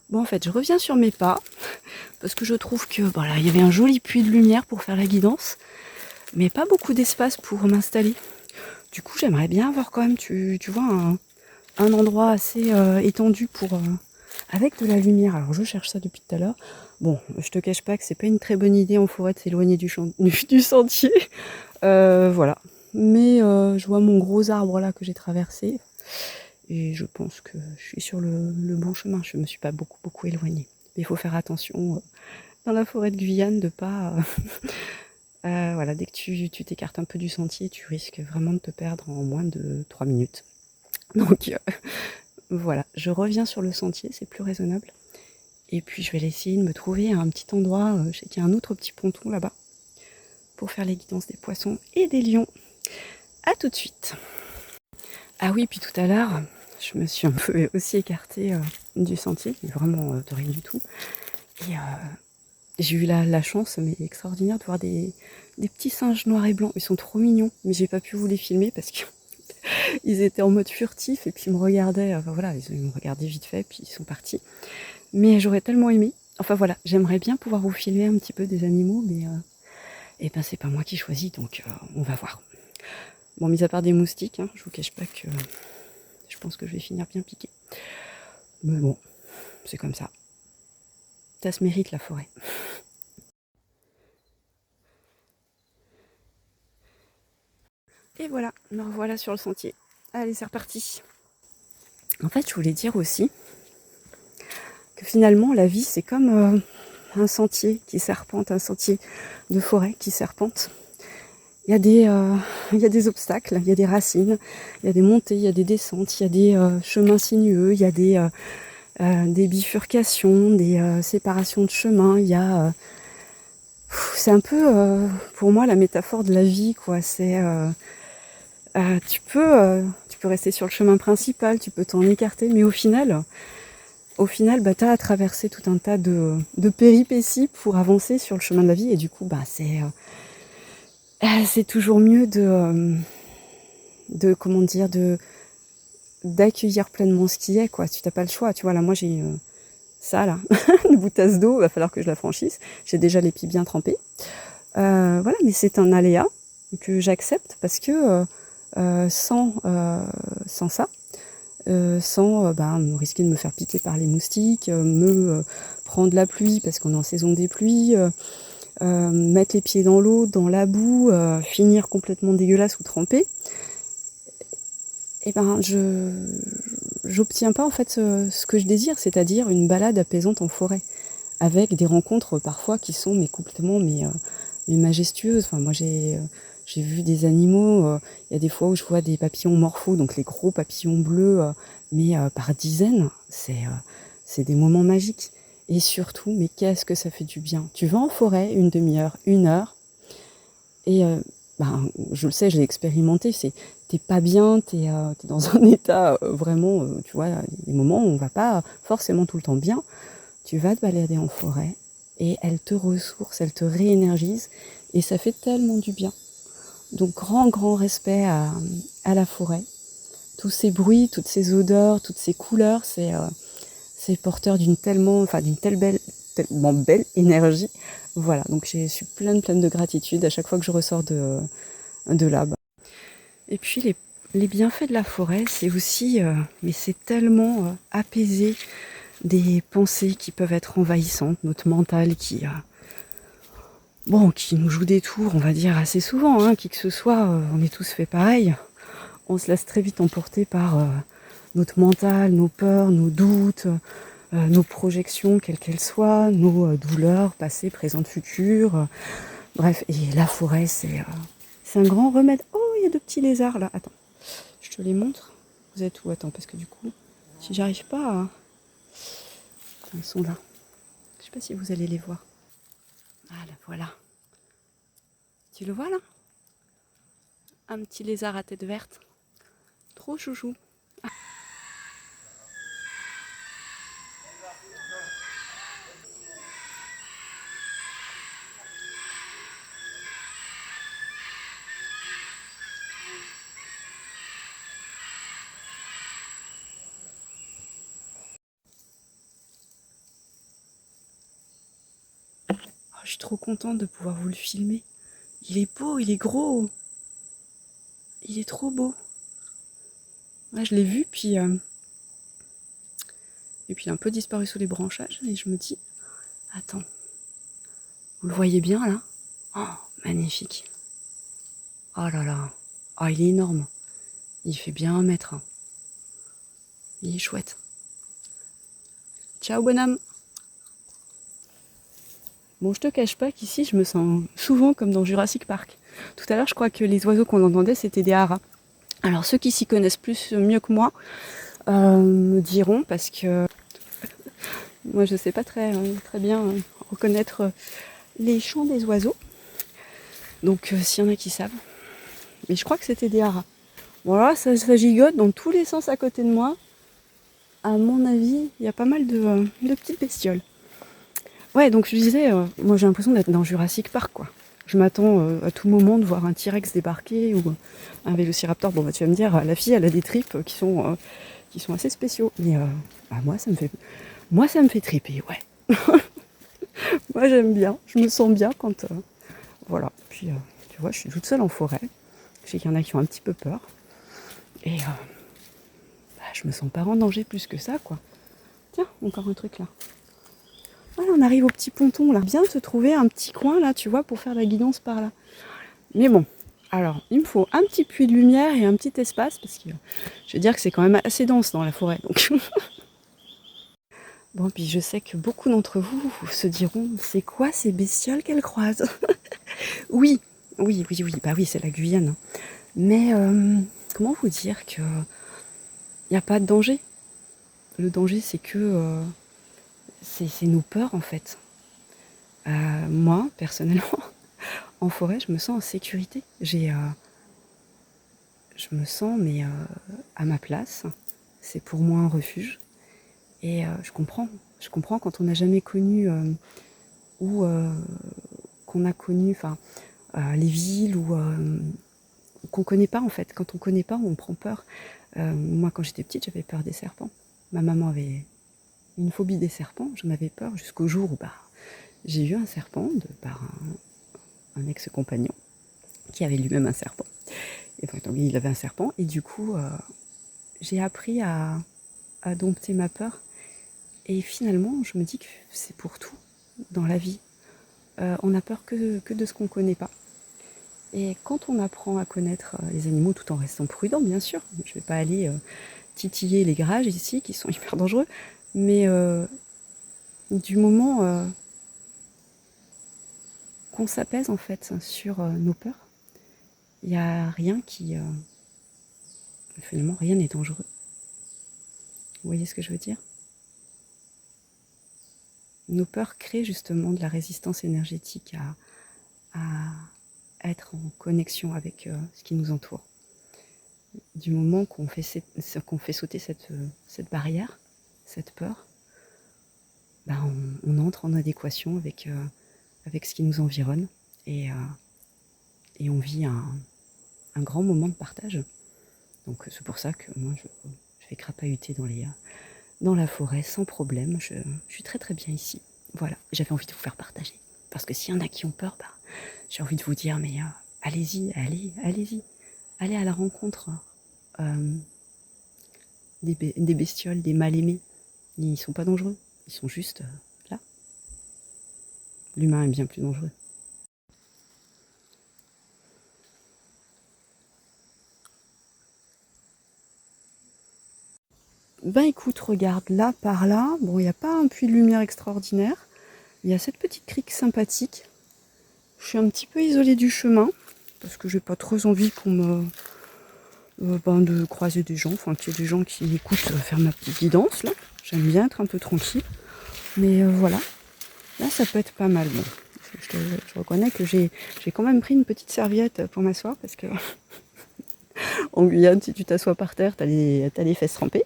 Bon, en fait, je reviens sur mes pas, parce que je trouve que voilà, il y avait un joli puits de lumière pour faire la guidance, mais pas beaucoup d'espace pour m'installer. Du coup, j'aimerais bien avoir quand même, tu vois, un endroit assez étendu pour avec de la lumière. Alors, je cherche ça depuis tout à l'heure. Bon, je te cache pas que c'est pas une très bonne idée en forêt de s'éloigner du sentier. Voilà. Mais je vois mon gros arbre là que j'ai traversé. Et je pense que je suis sur le bon chemin. Je ne me suis pas beaucoup éloignée. Mais il faut faire attention dans la forêt de Guyane de pas. Voilà, dès que tu t'écartes un peu du sentier, tu risques vraiment de te perdre en moins de 3 minutes. Donc voilà, je reviens sur le sentier, c'est plus raisonnable. Et puis je vais essayer de me trouver un petit endroit, je sais qu'il y a un autre petit ponton là-bas, pour faire les guidances des poissons et des lions. A tout de suite. Ah oui, puis tout à l'heure, je me suis un peu aussi écartée du sentier, mais vraiment de rien du tout. Et j'ai eu la chance, mais extraordinaire, de voir des petits singes noirs et blancs. Ils sont trop mignons, mais j'ai pas pu vous les filmer parce qu'ils étaient en mode furtif et puis ils me regardaient. Enfin voilà, ils me regardaient vite fait, puis ils sont partis. Mais j'aurais tellement aimé. Enfin voilà, j'aimerais bien pouvoir vous filmer un petit peu des animaux, mais eh ben c'est pas moi qui choisis, donc on va voir. Bon, mis à part des moustiques, hein, je vous cache pas que je pense que je vais finir bien piqué. Mais bon, c'est comme ça. Ça se mérite la forêt. Et voilà, me revoilà sur le sentier. Allez, c'est reparti. En fait, je voulais dire aussi que finalement, la vie, c'est comme un sentier qui serpente, un sentier de forêt qui serpente. Il y a des obstacles, il y a des racines, il y a des montées, il y a des descentes, il y a des chemins sinueux, il y a des bifurcations, des séparations de chemins. Il y a, c'est un peu, pour moi, la métaphore de la vie, quoi. Tu peux rester sur le chemin principal, tu peux t'en écarter, mais au final, bah, tu as à traverser tout un tas de péripéties pour avancer sur le chemin de la vie. Et du coup, bah, c'est toujours mieux de comment dire, d'accueillir pleinement ce qui est, quoi. Tu n'as pas le choix. Tu vois, là, moi, j'ai ça, là, une boutasse d'eau, il va falloir que je la franchisse. J'ai déjà les pieds bien trempés. Voilà, mais c'est un aléa que j'accepte parce que sans ça, sans me risquer de me faire piquer par les moustiques, me prendre la pluie parce qu'on est en saison des pluies, mettre les pieds dans l'eau, dans la boue, finir complètement dégueulasse ou trempée, et ben j'obtiens pas en fait ce que je désire, c'est-à-dire une balade apaisante en forêt, avec des rencontres parfois qui sont mais majestueuses. Enfin, moi j'ai vu des animaux, il y a des fois où je vois des papillons morphos, donc les gros papillons bleus, par dizaines, c'est des moments magiques. Et surtout, mais qu'est-ce que ça fait du bien. Tu vas en forêt une demi-heure, une heure, et je le sais, je l'ai expérimenté, t'es pas bien, t'es dans un état vraiment, tu vois, des moments où on va pas forcément tout le temps bien. Tu vas te balader en forêt et elle te ressource, elle te réénergise et ça fait tellement du bien. Donc grand respect à la forêt. Tous ces bruits, toutes ces odeurs, toutes ces couleurs, c'est porteur tellement belle énergie. Voilà, donc je suis pleine de gratitude à chaque fois que je ressors de là. Et puis les bienfaits de la forêt, c'est aussi, mais c'est tellement apaisé des pensées qui peuvent être envahissantes, notre mental qui nous joue des tours, on va dire assez souvent, hein, qui que ce soit, on est tous fait pareil. On se laisse très vite emporter par notre mental, nos peurs, nos doutes, nos projections, quelles qu'elles soient, nos douleurs passées, présentes, futures. Bref, et la forêt, c'est un grand remède. Oh, il y a de petits lézards là. Attends, je te les montre. Vous êtes où? Attends, parce que du coup, si j'arrive pas à... Ils sont là. Je sais pas si vous allez les voir. Ah là, voilà. Tu le vois là? Un petit lézard à tête verte. Trop chouchou. je suis trop contente de pouvoir vous le filmer. Il est beau, il est gros. Il est trop beau. Ouais, je l'ai vu, puis... Et puis il a un peu disparu sous les branchages, et je me dis, attends, vous le voyez bien là? Oh, magnifique. Oh là là. Oh, il est énorme. Il fait bien 1 mètre. Hein. Il est chouette. Ciao bonhomme. Bon, je te cache pas qu'ici, je me sens souvent comme dans Jurassic Park. Tout à l'heure, je crois que les oiseaux qu'on entendait, c'était des haras. Alors, ceux qui s'y connaissent mieux que moi, me diront, parce que moi, je sais pas très bien reconnaître les chants des oiseaux. Donc, s'il y en a qui savent. Mais je crois que c'était des haras. Voilà, ça gigote dans tous les sens à côté de moi. À mon avis, il y a pas mal de petites bestioles. Ouais, donc je disais, moi j'ai l'impression d'être dans Jurassic Park, quoi. Je m'attends à tout moment de voir un T-Rex débarquer ou un Vélociraptor. Bon, bah, tu vas me dire, la fille, elle a des tripes qui sont assez spéciaux. Mais bah, moi, ça me fait triper, ouais. Moi, j'aime bien. Je me sens bien quand... voilà. Puis, tu vois, je suis toute seule en forêt. Je sais qu'il y en a qui ont un petit peu peur. Et bah, je me sens pas en danger plus que ça, quoi. Tiens, encore un truc là. Voilà, on arrive au petit ponton là. Bien te trouver un petit coin là, tu vois, pour faire la guidance par là. Mais bon, alors, il me faut un petit puits de lumière et un petit espace, parce que je veux dire que c'est quand même assez dense dans la forêt. Donc. Bon, puis je sais que beaucoup d'entre vous se diront, c'est quoi ces bestioles qu'elle croise? Oui, oui, bah oui, c'est la Guyane. Mais comment vous dire que il n'y a pas de danger? Le danger, c'est que c'est nos peurs en fait. Moi, personnellement, en forêt, je me sens en sécurité. Je me sens mais à ma place. C'est pour moi un refuge. Et je comprends quand on n'a jamais connu ou qu'on a connu, les villes ou qu'on connaît pas en fait. Quand on connaît pas, on prend peur. Moi, quand j'étais petite, j'avais peur des serpents. Ma maman avait une phobie des serpents. J'en avais peur jusqu'au jour où j'ai eu un serpent par un ex-compagnon qui avait lui-même un serpent. Et donc, il avait un serpent et du coup, j'ai appris à dompter ma peur. Et finalement, je me dis que c'est pour tout dans la vie. On a peur que de ce qu'on ne connaît pas. Et quand on apprend à connaître les animaux tout en restant prudent, bien sûr, je ne vais pas aller titiller les garages ici qui sont hyper dangereux, mais du moment qu'on s'apaise en fait sur nos peurs, il n'y a rien qui... finalement, rien n'est dangereux. Vous voyez ce que je veux dire? Nos peurs créent justement de la résistance énergétique à être en connexion avec ce qui nous entoure. Du moment qu'on fait sauter cette barrière, cette peur, on entre en adéquation avec ce qui nous environne et on vit un grand moment de partage. Donc c'est pour ça que moi je vais crapahuter dans la forêt sans problème. Je suis très très bien ici. Voilà, j'avais envie de vous faire partager. Parce que s'il y en a qui ont peur, j'ai envie de vous dire, mais allez-y, allez-y. Allez à la rencontre des bestioles, des mal-aimés. Ils sont pas dangereux, ils sont juste là. L'humain est bien plus dangereux. Ben écoute, regarde, là, par là, bon, il n'y a pas un puits de lumière extraordinaire. Il y a cette petite crique sympathique. Je suis un petit peu isolée du chemin, parce que j'ai pas trop envie qu'on me... de croiser des gens, qu'il y ait des gens qui écoutent faire ma petite guidance, là. J'aime bien être un peu tranquille. Mais voilà, là, ça peut être pas mal. Bon, je reconnais que j'ai quand même pris une petite serviette pour m'asseoir, parce que en Guyane, si tu t'assois par terre, t'as les fesses trempées.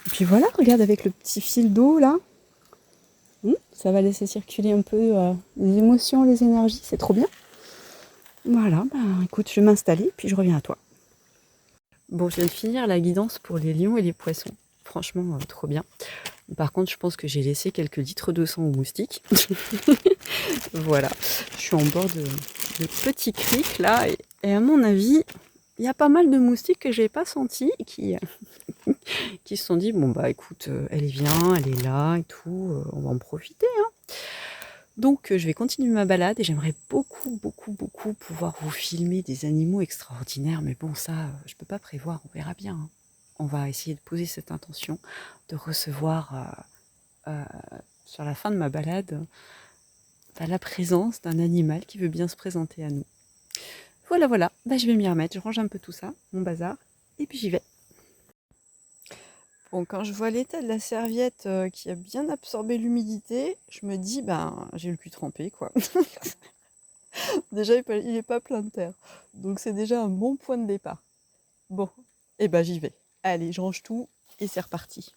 Et puis voilà, regarde avec le petit fil d'eau là. Ça va laisser circuler un peu les émotions, les énergies, c'est trop bien. Voilà, écoute, je vais m'installer, puis je reviens à toi. Bon, je viens de finir la guidance pour les lions et les poissons. Franchement, trop bien. Par contre, je pense que j'ai laissé quelques litres de sang aux moustiques. Voilà, je suis en bord de petit crique là, et à mon avis, il y a pas mal de moustiques que j'ai pas sentis qui se sont dit bon bah écoute, elle vient, elle est là et tout, on va en profiter, hein. Donc je vais continuer ma balade et j'aimerais beaucoup, beaucoup, beaucoup pouvoir vous filmer des animaux extraordinaires, mais bon ça, je peux pas prévoir, on verra bien, hein. On va essayer de poser cette intention de recevoir sur la fin de ma balade la présence d'un animal qui veut bien se présenter à nous. Voilà, voilà, bah, je vais m'y remettre, je range un peu tout ça, mon bazar, et puis j'y vais. Bon, quand je vois l'état de la serviette qui a bien absorbé l'humidité, je me dis, ben, j'ai le cul trempé, quoi. Déjà, il est pas plein de terre, donc c'est déjà un bon point de départ. Bon, et ben j'y vais. Allez, je range tout, et c'est reparti.